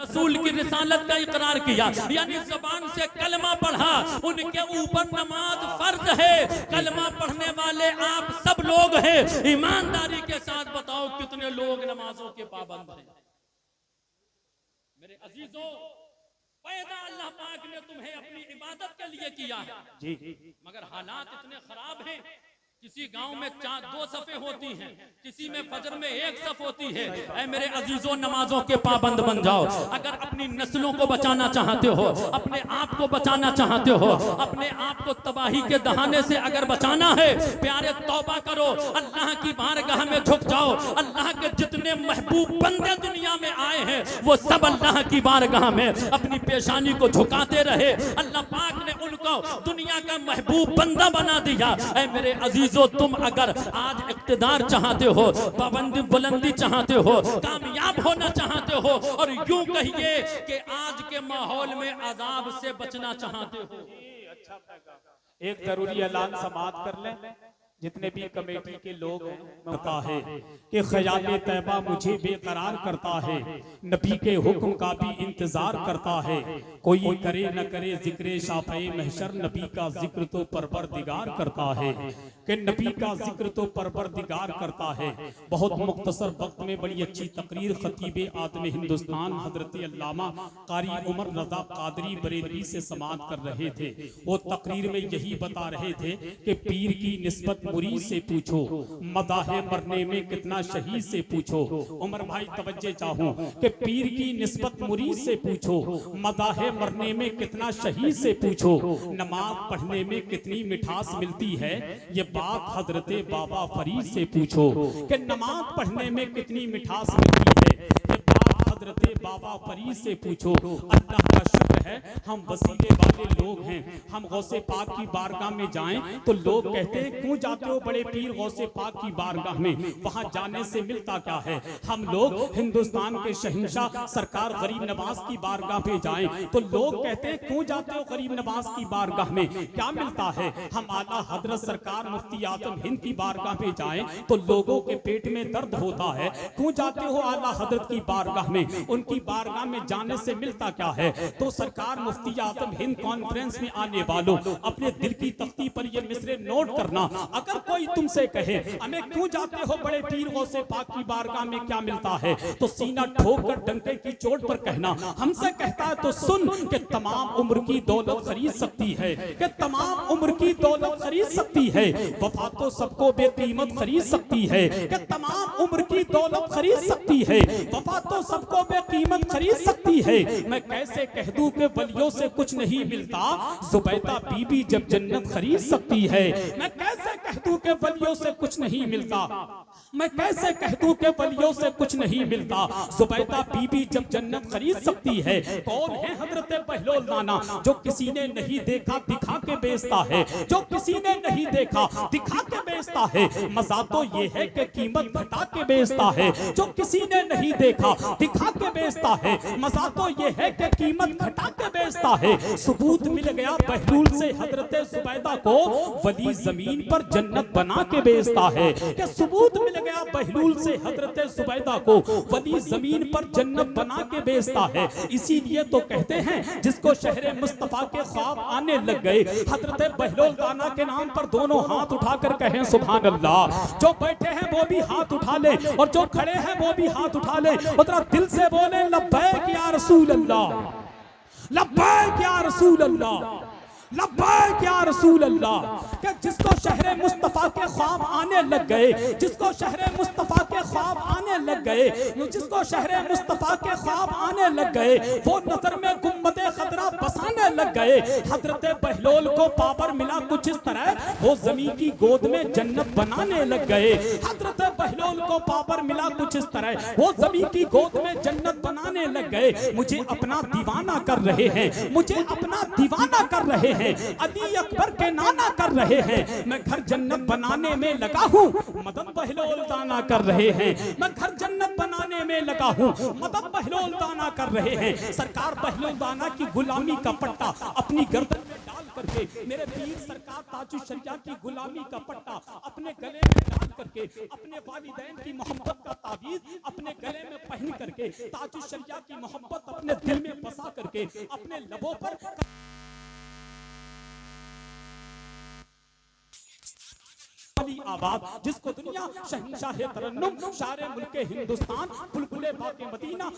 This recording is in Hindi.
रसूल की रिसालत का इकरार किया, यानी ज़बान से कलमा पढ़ा, उनके ऊपर नमाज फर्ज है। कलमा पढ़ने वाले आप सब लोग हैं। ईमानदारी के साथ बताओ कितने लोग नमाजों के पाबंद हैं? मेरे अजीजों, पैदा अल्लाह पाक ने तुम्हें अपनी इबादत के लिए किया है जी, मगर हालात इतने खराब हैं। किसी गांव में 2 सफ़े होती हैं, किसी में फजर में 1 सफ़ होती है। ऐ मेरे अजीजों, नमाजों के पाबंद बन जाओ। अगर अपनी नस्लों को बचाना चाहते हो, अपने आप को बचाना चाहते हो, अपने आप को तबाही के दहाने से अगर बचाना है, प्यारे तौबा करो, अल्लाह की बारगाह में झुक जाओ। अल्लाह के जितने महबूब बंदे दुनिया में आए हैं, वो सब अल्लाह की बारगाह में अपनी पेशानी को झुकाते रहे। अल्लाह पाक ने उनको दुनिया का महबूब बंदा बना दिया। ऐ मेरे अजीज, जो तुम अगर आज इक़्तिदार चाहते हो, पाबंदी बुलंदी चाहते हो, कामयाब होना चाहते हो, और यूं कहिए कि आज के माहौल में अजाब से बचना चाहते हो, एक जरूरी ऐलान समाप्त कर लें। जितने भी कमेटी के लोग हैं, करता है कि ख़याल तैबा मुझे बेकरार करता है, नबी के हुक्म का भी इंतजार करता है। कोई करे न करे जिक्र शाफ़े महशर, नबी का जिक्र तो परवरदिगार करता है, कि नबी का जिक्र तो परवरदिगार करता है। बहुत मुख्तसर वक्त में बड़ी अच्छी तकरीर खतीब आदम हिंदुस्तान हजरत अल्लामा कारी उमर रज़ा कादरी बरेलवी से समाअत कर रहे थे। वो तकरीर में यही बता रहे थे कि पीर की निस्बत मुरीद से पूछो, मदाहे मरने में कितना शहीद से पूछो। उमर भाई तवज्जो चाहूं कि पीर की निस्बत मुरीद से पूछो, मदाहे मरने में कितना शहीद से पूछो, नमाज पढ़ने में कितनी मिठास मिलती है, ये बात हजरत बाबा फरीद से पूछो। कि नमाज पढ़ने में कितनी मिठास मिलती है, ये बात हजरत बाबा फरीद से पूछो। अल्लाह का शुक्र है हम वसीले वाले लोग हैं। हम गौसे पाक की बारगाह में जाएं तो लोग कहते हैं क्यों जाते हो बड़े पीर गौसे पाक की बारगाह में, वहां जाने से मिलता क्या है। हम लोग हिंदुस्तान के शहंशाह सरकार गरीब नवाज की बारगाह में जाएं तो लोग कहते हैं क्यों जाते हो गरीब नवाज की बारगाह में, क्या मिलता है। हम आला हजरत सरकार मुफ्ती आजम हिंद की बारगाह में जाएं तो लोगों के पेट में दर्द होता है, क्यों जाते हो आला हजरत की बारगाह में, उनकी बारगाह में जाने से मिलता क्या है। तो सरकार मुफ्ती आजम हिंद कॉन्फ्रेंस में आने वालों, अपने दिल की तख्ती पर ये मिसरे नोट करना। अगर कोई तुमसे कहे हमें क्यों जाते हो बड़े पीर गौसे पाक की बारगाह में, क्या मिलता है, तो सीना ठोक कर डंके की चोट पर कहना। हमसे कहता है तो सुन कि तमाम उम्र की दौलत खरीद सकती है, कि तमाम उम्र की दौलत खरीद सकती है, वफा तो सबको बेकीमत खरीद सकती है, कि तमाम उम्र की दौलत खरीद सकती है, वफा तो सबको बेकीमत खरीद सकती है। मैं कैसे कह दूं कि वलियों से कुछ नहीं मिलता, जुबैदा बीबी जब जन्नत खरीद सकती है। मैं कैसे कह दूं कि वलियों से कुछ नहीं मिलता, मैं कैसे कह दूं कि वलियों से कुछ नहीं मिलता, जुबैदा बीबी जब जन्नत खरीद सकती है। कौन है हजरत बहलोल नाना, जो किसी ने नहीं देखा दिखा के बेचता है, जो किसी ने नहीं देखा दिखा के बेचता है। मजा तो ये है कि कीमत घटा के बेचता है, जो किसी ने नहीं देखा दिखा के बेचता है। मजा तो ये है कि कीमत घटा के बेचता है। सबूत मिल गया बहलूल से हजरत जुबैदा को, वली जमीन पर जन्नत बना के बेचता है। कि सबूत मिल गया बहलूल से हजरत जुबैदा को, वली जमीन पर जन्नत बना के बेचता है। इसीलिए तो कहते हैं जिसको शहरे मुस्तफा के ख्वाब आने लग गए, हजरत बहलोल दाना के नाम पर दोनों हाथ उठाकर कहें सुभान अल्लाह। जो बैठे हैं वो भी हाथ उठा ले, और जो खड़े हैं वो भी हाथ उठा ले, उतना दिल से बोले लब्बैक या रसूल अल्लाह, लब्बैक या रसूल अल्लाह, लब्बैक या रसूल अल्लाह। कि जिसको शहरे मुस्तफा के ख्वाब आने लग गए, जिसको शहरे मुस्तफा के ख्वाब आने लग गए, जिसको शहरे मुस्तफा के ख्वाब आने लग गए, वो नजर में गुम्बदे खतरा बसाने लग गए। हजरत बहलोल को पावर मिला कुछ इस तरह, वो जमीन की गोद में जन्नत बनाने लग गए। हजरत बहलोल को पावर मिला कुछ इस तरह, वो जमीन की गोद में जन्नत बनाने लग गए। मुझे अपना दीवाना कर रहे हैं, मुझे अपना दीवाना कर रहे हैं, अली अकबर के नाना कर रहे हैं। मैं घर जन्नत बनाने में लगा हूँ, मदद बहलोल दाना कर रहे हैं। मैं घर जन्नत बनाने में लगा हूँ, मदद बहलोल दाना कर रहे हैं। सरकार बहलोल दाना की गुलामी का पट्टा अपनी गर्दन में डाल करके मेरे पीर सरकार ताजुश शरिया की गुलामी का पट्टा अपने गले में डाल करके अपने वालिदैन की मोहब्बत का ताबीज अपने गले में पहन करके ताजुश शरिया की मोहब्बत अपने दिल में बसा करके अपने लबों पर आबाद जिसको दुनिया शहंशाह तरन्नुम शारे मुल्के हिंदुस्तान बुलबुले बाके मदीना